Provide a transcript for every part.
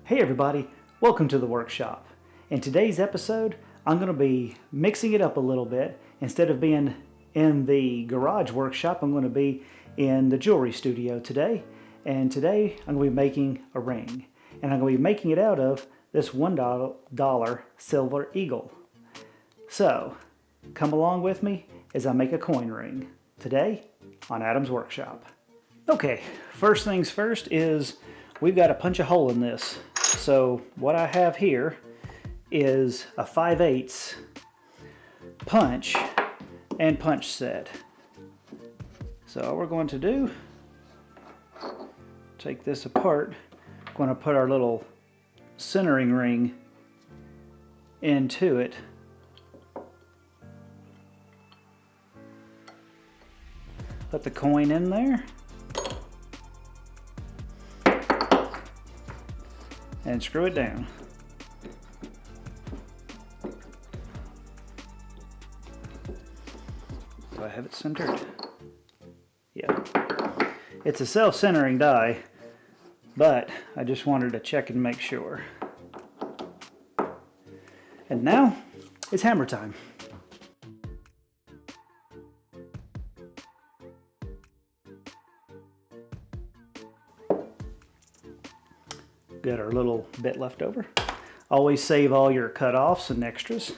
Hey everybody, welcome to the workshop. In today's episode, I'm going to be mixing it up a little bit. Instead of being in the garage workshop, I'm going to be in the jewelry studio today. And today I'm going to be making a ring. And I'm going to be making it out of this $1 silver eagle. So, come along with me as I make a coin ring. Today on Adam's Workshop. Okay, first things first is we've got to punch a hole in this. So what I have here is a 5/8 punch and punch set. So all we're going to do, take this apart, we're going to put our little centering ring into it. Put the coin in there. And screw it down. Do I have it centered? Yeah. It's a self-centering die, but I just wanted to check and make sure. And now, it's hammer time. Got our little bit left over. Always save all your cut-offs and extras.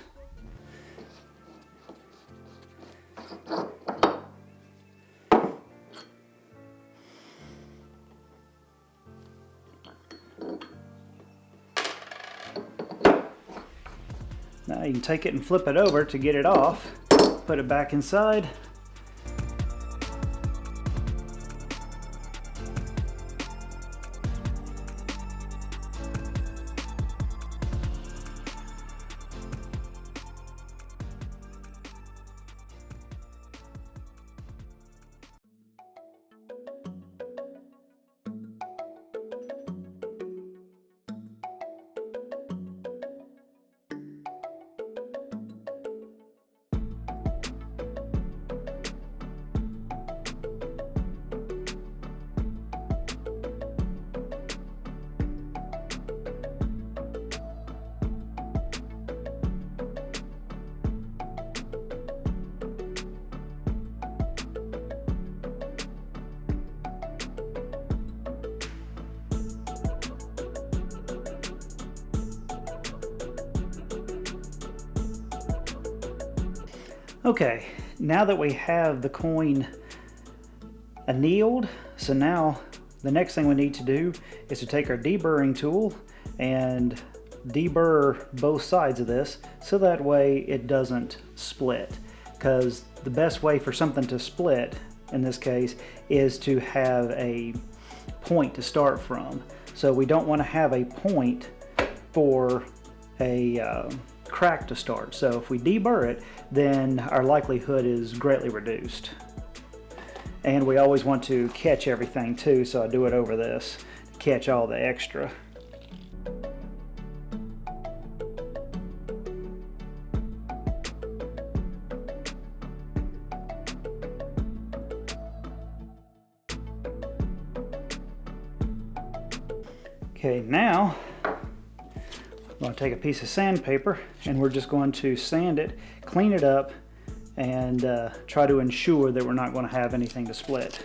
Now you can take it and flip it over to get it off. Put it back inside. Okay, now that we have the coin annealed, so now the next thing we need to do is to take our deburring tool and deburr both sides of this so that way it doesn't split. Because the best way for something to split, in this case, is to have a point to start from. So we don't want to have a point for a crack to start. So if we deburr it, then our likelihood is greatly reduced. And we always want to catch everything too, so I do it over this to catch all the extra. Okay, now I'm going to take a piece of sandpaper and we're just going to sand it, clean it up, and try to ensure that we're not going to have anything to split.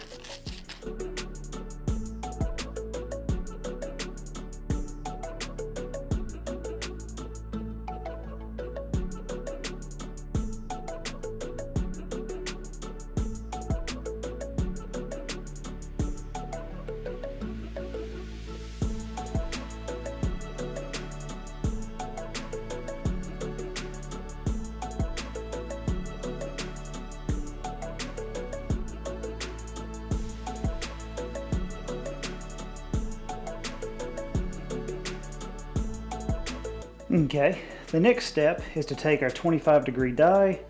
Okay, the next step is to take our 25-degree die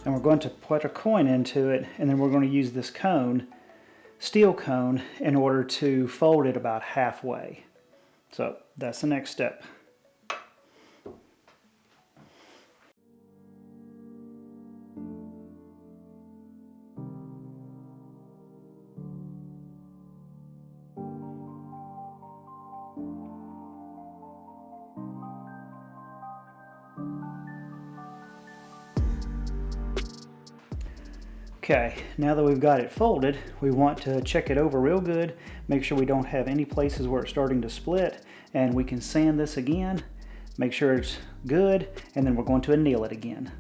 and we're going to put a coin into it, and then we're going to use this cone, steel cone, in order to fold it about halfway. So that's the next step. Okay, now that we've got it folded, we want to check it over real good, make sure we don't have any places where it's starting to split, and we can sand this again, make sure it's good, and then we're going to anneal it again.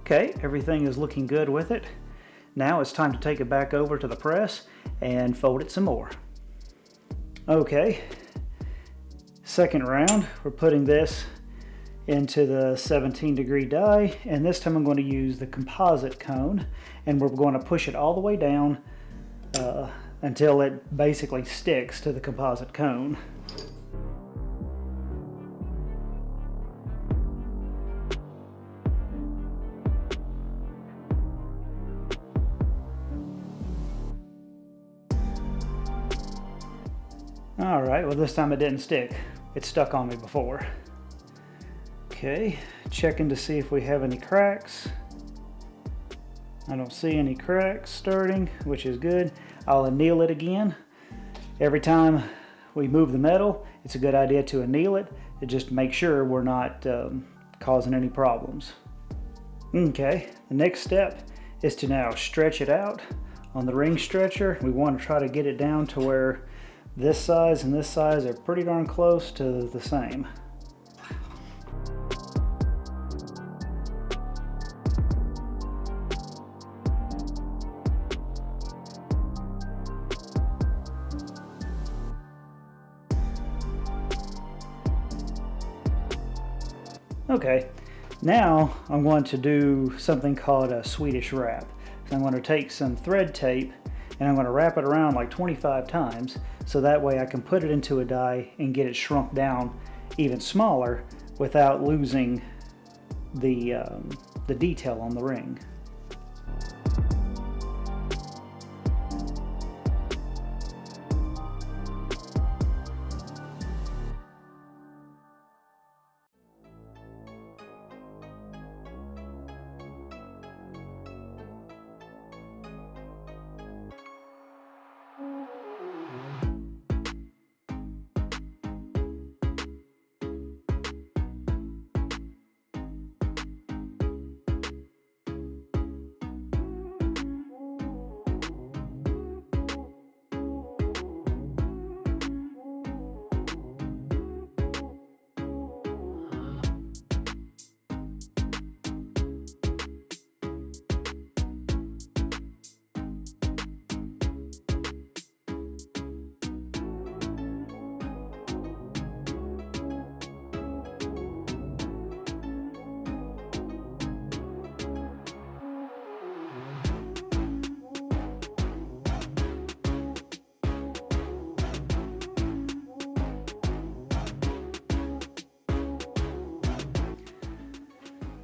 Okay, everything is looking good with it. Now it's time to take it back over to the press and fold it some more. Okay, second round, we're putting this into the 17-degree die, and this time I'm going to use the composite cone, and we're going to push it all the way down until it basically sticks to the composite cone. All right, well this time it didn't stick. It stuck on me before. Okay, checking to see if we have any cracks. I don't see any cracks starting, which is good. I'll anneal it again. Every time we move the metal, it's a good idea to anneal it to just make sure we're not causing any problems. Okay, the next step is to now stretch it out on the ring stretcher. We want to try to get it down to where this size and this size are pretty darn close to the same. Okay, now I'm going to do something called a Swedish wrap. So I'm going to take some thread tape and I'm going to wrap it around like 25 times so that way I can put it into a die and get it shrunk down even smaller without losing the detail on the ring.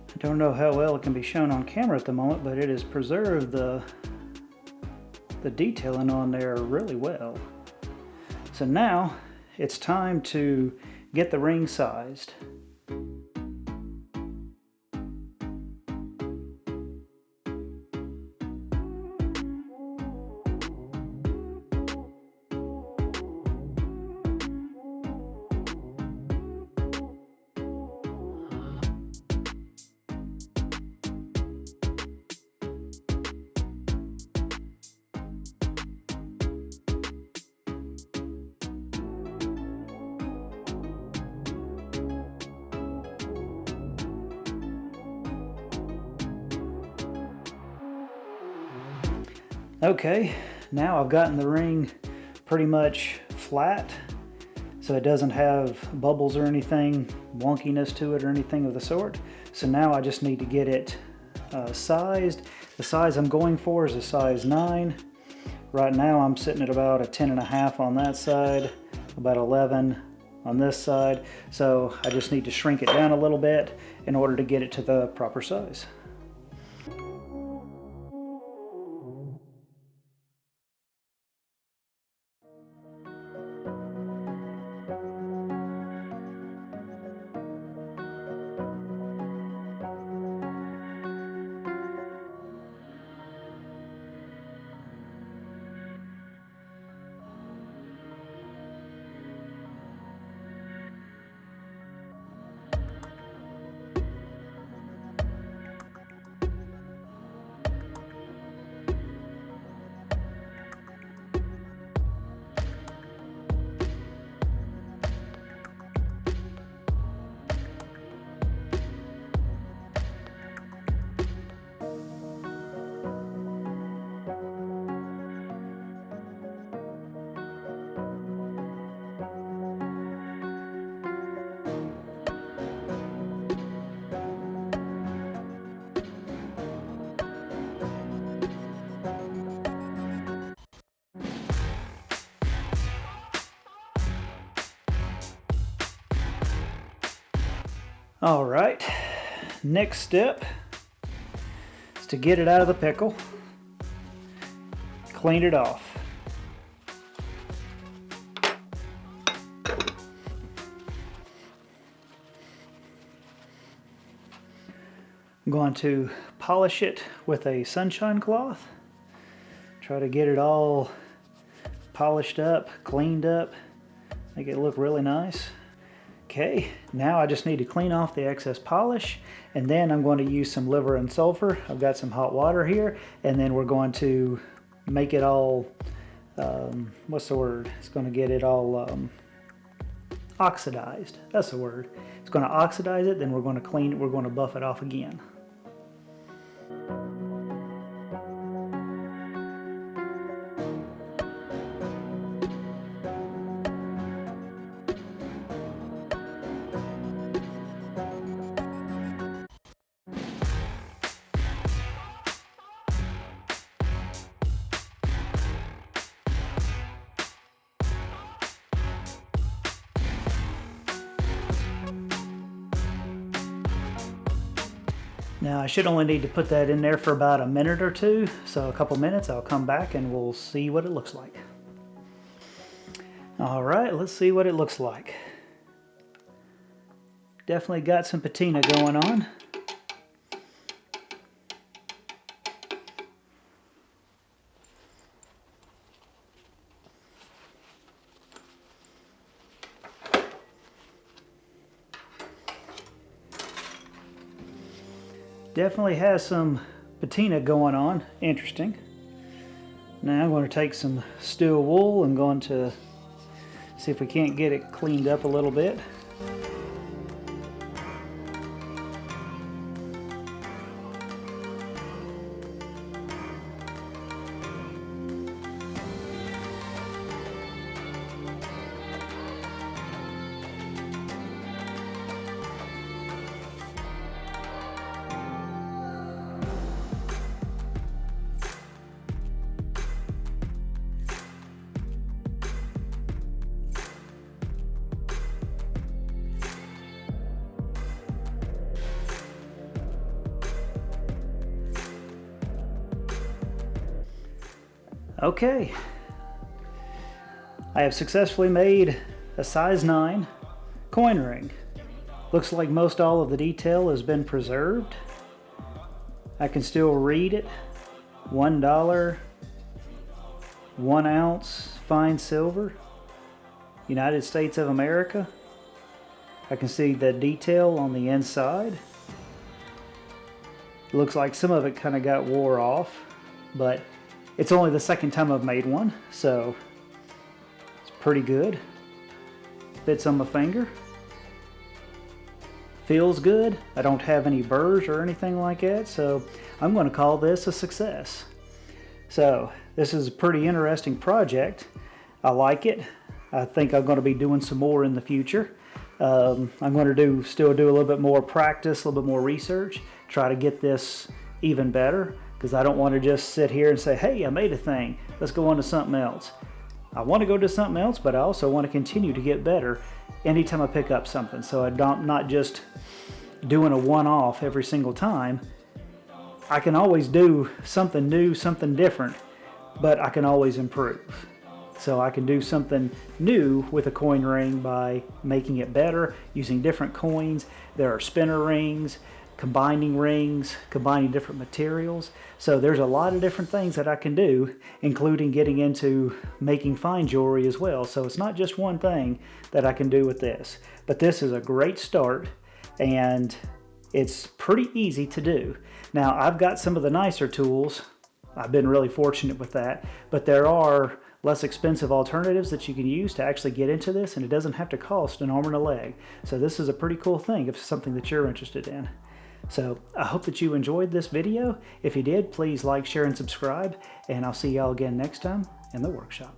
I don't know how well it can be shown on camera at the moment, but it has preserved the detailing on there really well. So now it's time to get the ring sized. Okay, now I've gotten the ring pretty much flat, so it doesn't have bubbles or anything, wonkiness to it or anything of the sort. So now I just need to get it sized. The size I'm going for is a size 9. Right now I'm sitting at about a 10.5 on that side, about 11 on this side. So I just need to shrink it down a little bit in order to get it to the proper size. All right, next step is to get it out of the pickle, clean it off. I'm going to polish it with a sunshine cloth. Try to get it all polished up, cleaned up, make it look really nice. Okay, now I just need to clean off the excess polish, and then I'm going to use some liver and sulfur. I've got some hot water here, and then we're going to make it all, what's the word? It's going to get it all oxidized. That's the word. It's going to oxidize it, then we're going to clean it, we're going to buff it off again. Now I should only need to put that in there for about a minute or two, so a couple minutes I'll come back and we'll see what it looks like. All right, let's see what it looks like. Definitely got some patina going on. Definitely has some patina going on. Interesting. Now I'm going to take some steel wool and going to see if we can't get it cleaned up a little bit. Okay, I have successfully made a size 9 coin ring. Looks like most all of the detail has been preserved. I can still read it. $1, 1 ounce fine silver, United States of America. I can see the detail on the inside. It looks like some of it kind of got wore off, but it's only the second time I've made one, so it's pretty good. Fits on my finger. Feels good. I don't have any burrs or anything like that, so I'm going to call this a success. So this is a pretty interesting project. I like it. I think I'm going to be doing some more in the future. I'm going to still do a little bit more practice, a little bit more research, try to get this even better, because I don't want to just sit here and say, hey, I made a thing, let's go on to something else. I want to go to something else, but I also want to continue to get better anytime I pick up something. So I'm not just doing a one-off every single time. I can always do something new, something different, but I can always improve. So I can do something new with a coin ring by making it better, using different coins. There are spinner rings, combining different materials. So there's a lot of different things that I can do, including getting into making fine jewelry as well. So it's not just one thing that I can do with this, but this is a great start and it's pretty easy to do. Now I've got some of the nicer tools. I've been really fortunate with that, but there are less expensive alternatives that you can use to actually get into this, and it doesn't have to cost an arm and a leg. So this is a pretty cool thing if it's something that you're interested in. So I hope that you enjoyed this video. If you did, please like, share, and subscribe, and I'll see y'all again next time in the workshop.